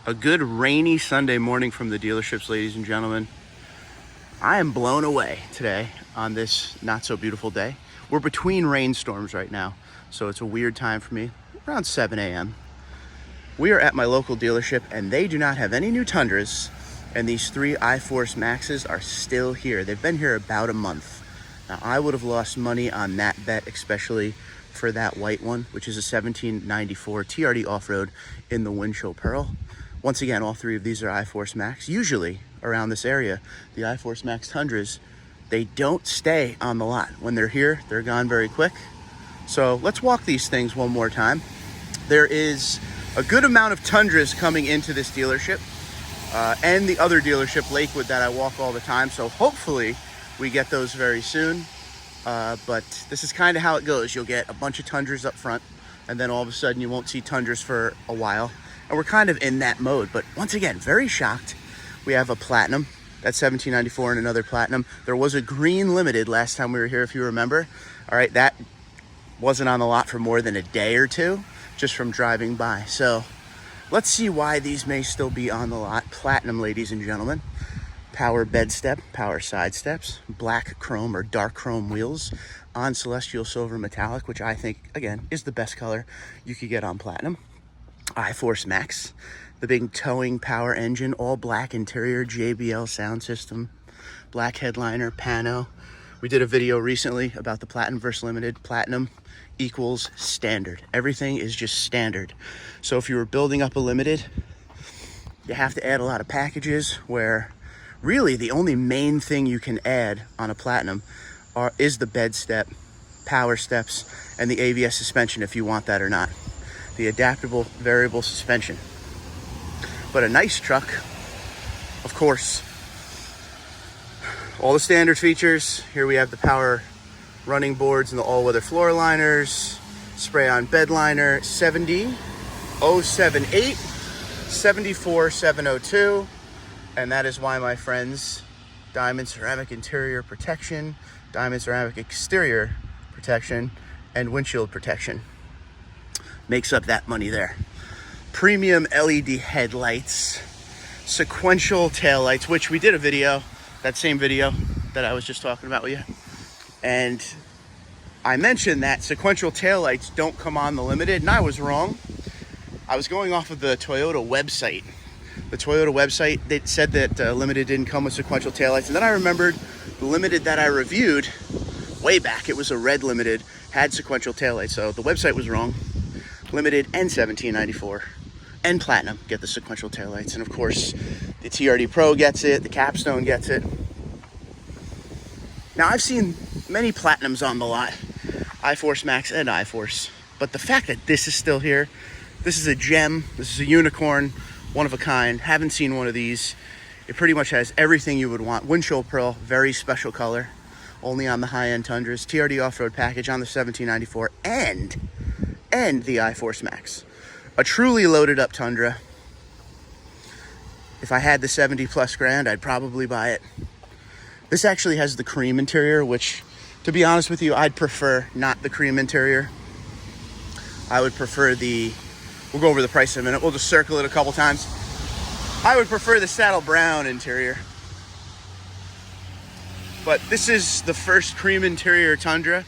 A good rainy Sunday morning from the dealerships, ladies and gentlemen. I am blown away today on this not so beautiful day. We're between rainstorms right now, so it's a weird time for me. Around 7 a.m. We are at my local dealership and they do not have any new Tundras, and these three I Force Maxes are still here. They've been here about a month. Now I would have lost money on that bet, especially for that white one, which is a 1794 TRD off-road in the windshield pearl. Once again, all three of these are I Force MAX. Usually around this area, the I Force MAX Tundras, they don't stay on the lot. When they're here, they're gone very quick. So let's walk these things one more time. There is a good amount of Tundras coming into this dealership and the other dealership, Lakewood, that I walk all the time. So hopefully we get those very soon. But this is kind of how it goes. You'll get a bunch of Tundras up front, and then all of a sudden you won't see Tundras for a while. And we're kind of in that mode. But once again, very shocked. We have a Platinum, that's 1794, and another Platinum. There was a green limited last time we were here, if you remember. All right, that wasn't on the lot for more than a day or two, just from driving by. So let's see why these may still be on the lot. Platinum, ladies and gentlemen. Power bed step, power side steps, black chrome or dark chrome wheels on celestial silver metallic, which I think, again, is the best color you could get on Platinum. I Force MAX, the big towing power engine, all black interior, JBL sound system, black headliner, pano. We did a video recently about the Platinum versus Limited. Platinum equals standard. Everything is just standard. So if you were building up a Limited, you have to add a lot of packages where really the only main thing you can add on a Platinum is the bed step, power steps, and the ABS suspension if you want that or not. The adaptable variable suspension. But a nice truck, of course. All the standard features. Here we have the power running boards and the all-weather floor liners, spray-on bed liner, 70078, 74702, and that is why, my friends, diamond ceramic interior protection, diamond ceramic exterior protection, and windshield protection makes up that money there. Premium LED headlights, sequential taillights, which we did a video, that same video that I was just talking about with you. And I mentioned that sequential taillights don't come on the Limited, and I was wrong. I was going off of the Toyota website. The Toyota website, they said that Limited didn't come with sequential taillights. And then I remembered the Limited that I reviewed way back, it was a red Limited, had sequential taillights. So the website was wrong. Limited and 1794 and Platinum get the sequential taillights. And of course, the TRD Pro gets it, the Capstone gets it. Now, I've seen many Platinums on the lot, I Force MAX and I Force. But the fact that this is still here, this is a gem, this is a unicorn, one of a kind. Haven't seen one of these. It pretty much has everything you would want. Windshield pearl, very special color, only on the high-end Tundras. TRD off-road package on the 1794 and the I Force MAX. A truly loaded up Tundra. If I had the 70 plus grand, I'd probably buy it. This actually has the cream interior, which, to be honest with you, I'd prefer not the cream interior. I would prefer we'll go over the price in a minute. We'll just circle it a couple times. I would prefer the saddle brown interior. But this is the first cream interior Tundra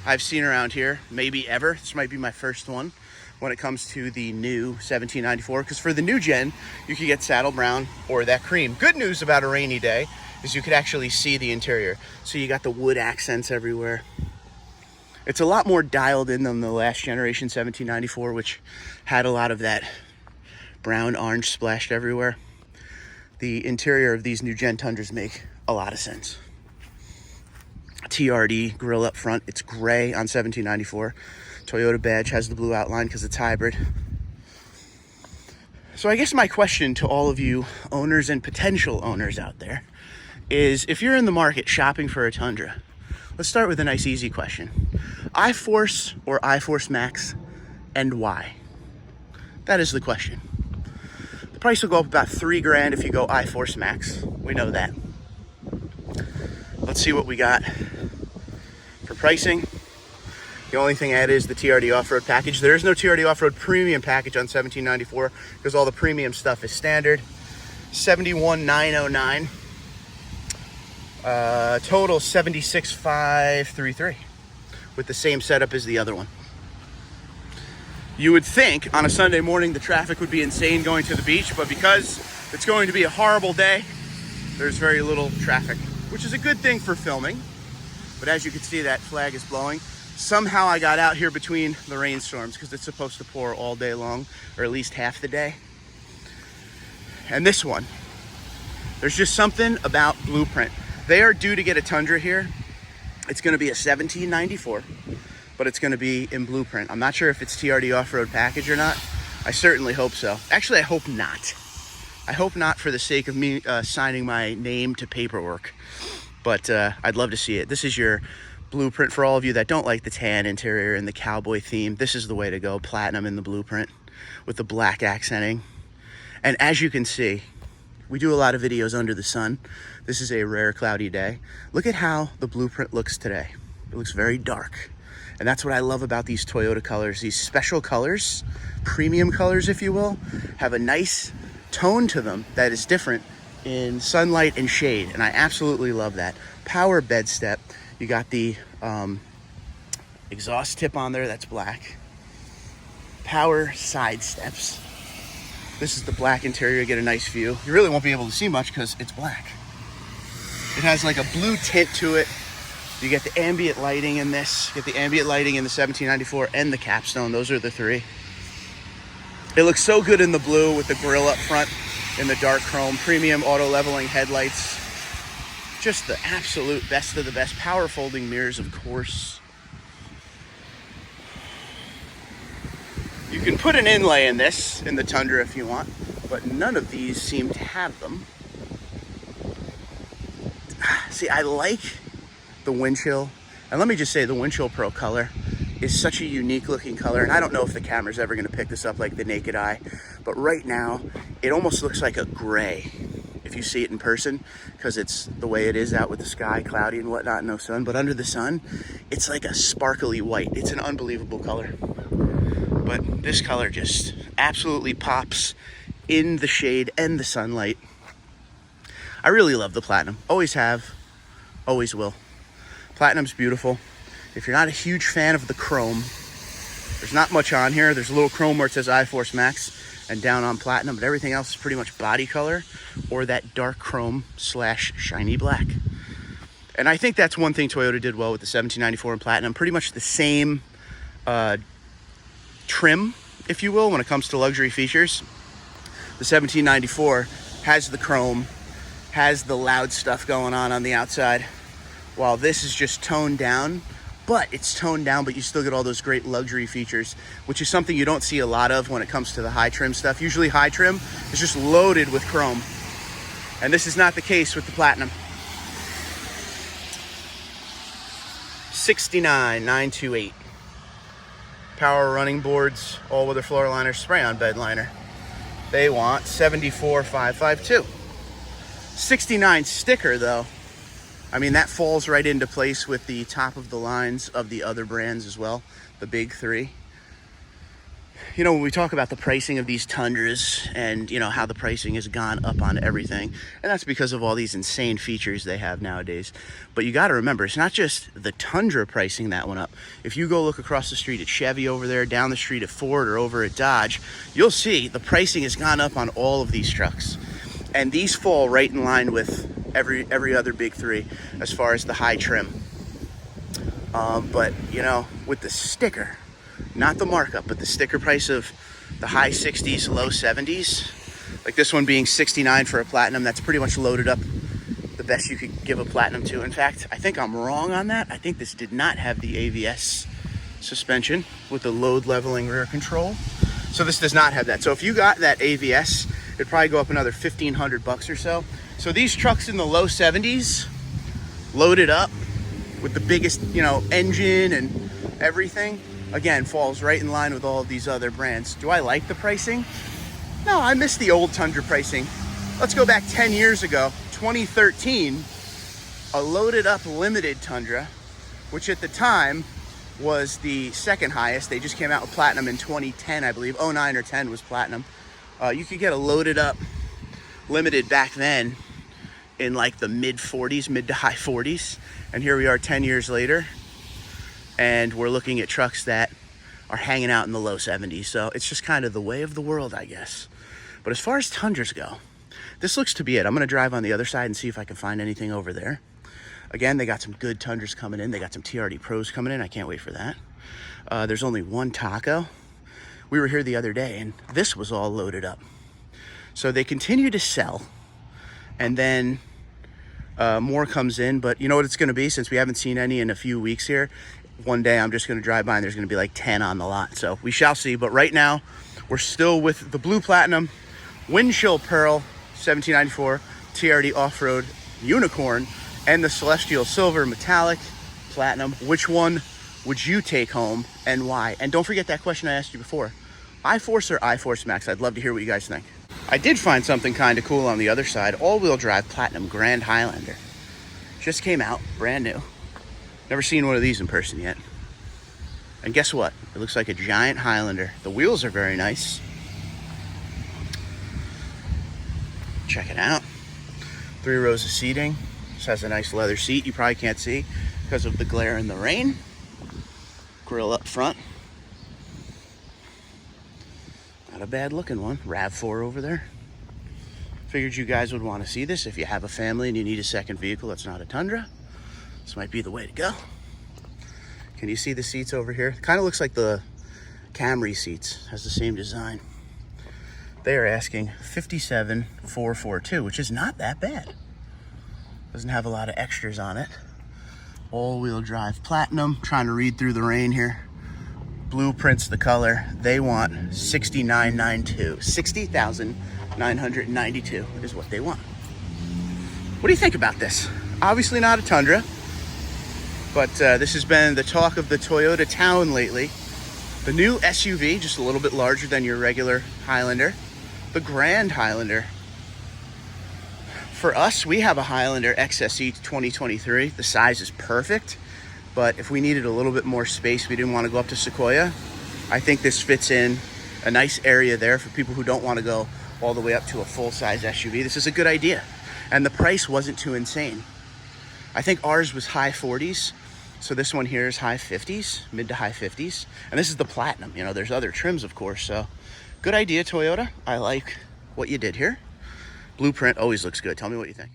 I've seen around here, maybe ever. This might be my first one when it comes to the new 1794, because for the new gen, you could get saddle brown or that cream. Good news about a rainy day is you could actually see the interior. So you got the wood accents everywhere. It's a lot more dialed in than the last generation 1794, which had a lot of that brown orange splashed everywhere. The interior of these new gen Tundras make a lot of sense. TRD grill up front, it's gray on 1794. Toyota badge has the blue outline because it's hybrid. So I guess my question to all of you owners and potential owners out there is, if you're in the market shopping for a Tundra, let's start with a nice easy question. I Force or I Force MAX, and why? That is the question. The price will go up about $3 grand if you go I Force MAX. We know that. Let's see what we got for pricing. The only thing added is the TRD off-road package. There is no TRD off-road premium package on 1794 because all the premium stuff is standard. 71,909. Total 76,533 with the same setup as the other one. You would think on a Sunday morning the traffic would be insane going to the beach, but because it's going to be a horrible day, there's very little traffic, which is a good thing for filming. But as you can see, that flag is blowing. Somehow I got out here between the rainstorms because it's supposed to pour all day long, or at least half the day. And this one, there's just something about Blueprint. They are due to get a Tundra here. It's going to be a 1794, but it's going to be in Blueprint. I'm not sure if it's TRD off-road package or not. I certainly hope so. Actually, I hope not. I hope not for the sake of me signing my name to paperwork. But I'd love to see it. This is your Blueprint for all of you that don't like the tan interior and the cowboy theme. This is the way to go. Platinum in the Blueprint with the black accenting. And as you can see, we do a lot of videos under the sun. This is a rare cloudy day. Look at how the Blueprint looks today. It looks very dark. And that's what I love about these Toyota colors. These special colors, premium colors, if you will, have a nice tone to them that is different in sunlight and shade. And I absolutely love that. Power bed step. You got the exhaust tip on there, that's black. Power side steps. This is the black interior, you get a nice view. You really won't be able to see much because it's black. It has like a blue tint to it. You get the ambient lighting in this. You get the ambient lighting in the 1794 and the capstone. Those are the three. It looks so good in the blue with the grille up front in the dark chrome. Premium auto leveling headlights. Just the absolute best of the best. Power folding mirrors, of course. You can put an inlay in this, in the Tundra if you want, but none of these seem to have them. See, I like the Windchill. And let me just say, the Windchill Pro color is such a unique looking color. And I don't know if the camera's ever gonna pick this up like the naked eye, but right now, it almost looks like a gray if you see it in person, because it's the way it is out with the sky, cloudy and whatnot, no sun. But under the sun, it's like a sparkly white. It's an unbelievable color. But this color just absolutely pops in the shade and the sunlight. I really love the Platinum. Always have, always will. Platinum's beautiful. If you're not a huge fan of the chrome, there's not much on here. There's a little chrome where it says I Force MAX and down on Platinum, but everything else is pretty much body color or that dark chrome / shiny black. And I think that's one thing Toyota did well with the 1794 and Platinum. Pretty much the same trim, if you will, when it comes to luxury features. The 1794 has the chrome, has the loud stuff going on the outside, while this is just toned down. But it's toned down, but you still get all those great luxury features, which is something you don't see a lot of when it comes to the high trim stuff. Usually high trim is just loaded with chrome. And this is not the case with the Platinum. 69,928. Power running boards, all-weather floor liner, spray-on bed liner. They want 74,552. 69 sticker, though. I mean, that falls right into place with the top of the lines of the other brands as well, the big three. You know, when we talk about the pricing of these Tundras and, you know, how the pricing has gone up on everything, and that's because of all these insane features they have nowadays. But you got to remember, it's not just the Tundra pricing that went up. If you go look across the street at Chevy over there, down the street at Ford, or over at Dodge, you'll see the pricing has gone up on all of these trucks. And these fall right in line with every other big three as far as the high trim. But, you know, with the sticker, not the markup, but the sticker price of the high 60s, low 70s, like this one being 69 for a Platinum, that's pretty much loaded up the best you could give a Platinum to. In fact, I think I'm wrong on that. I think this did not have the AVS suspension with the load leveling rear control. So this does not have that. So if you got that AVS, it'd probably go up another $1,500 or so. So these trucks in the low 70s, loaded up with the biggest, you know, engine and everything, again, falls right in line with all of these other brands. Do I like the pricing? No, I miss the old Tundra pricing. Let's go back 10 years ago, 2013, a loaded up limited Tundra, which at the time was the second highest. They just came out with Platinum in 2010, I believe. 09 or 10 was Platinum. You could get a loaded up Limited back then in like the mid 40s, mid to high 40s. And here we are 10 years later, and we're looking at trucks that are hanging out in the low 70s. So it's just kind of the way of the world, I guess. But as far as Tundras go, this looks to be it. I'm gonna drive on the other side and see if I can find anything over there. Again, they got some good Tundras coming in. They got some TRD Pros coming in. I can't wait for that. There's only one taco. We were here the other day and this was all loaded up. So they continue to sell, and then more comes in. But you know what it's gonna be, since we haven't seen any in a few weeks here, one day I'm just gonna drive by and there's gonna be like 10 on the lot. So we shall see. But right now, we're still with the Blue Platinum, Windchill Pearl, 1794, TRD Off-Road Unicorn, and the Celestial Silver Metallic Platinum. Which one would you take home and why? And don't forget that question I asked you before. iForce or iForce Max? I'd love to hear what you guys think. I did find something kind of cool on the other side. All-wheel drive Platinum Grand Highlander. Just came out, brand new. Never seen one of these in person yet. And guess what? It looks like a giant Highlander. The wheels are very nice. Check it out. 3 rows of seating. This has a nice leather seat you probably can't see because of the glare in the rain. Grill up front. Not a bad looking one. RAV4 over there. Figured you guys would want to see this if you have a family and you need a second vehicle that's not a Tundra. This might be the way to go. Can you see the seats over here? Kind of looks like the Camry seats. Has the same design. They are asking $57,442, which is not that bad. Doesn't have a lot of extras on it. All-wheel drive Platinum. Trying to read through the rain here. Blueprint's the color. They want $69,992. $60,992 is what they want. What do you think about this? Obviously not a Tundra, but this has been the talk of the Toyota town lately. The new SUV, just a little bit larger than your regular Highlander. The Grand Highlander. For us, we have a Highlander XSE 2023. The size is perfect, but if we needed a little bit more space, we didn't want to go up to Sequoia, I think this fits in a nice area there for people who don't want to go all the way up to a full-size SUV. This is a good idea. And the price wasn't too insane. I think ours was high 40s. So this one here is high 50s, mid to high 50s. And this is the Platinum. You know, there's other trims, of course. So good idea, Toyota. I like what you did here. Blueprint always looks good. Tell me what you think.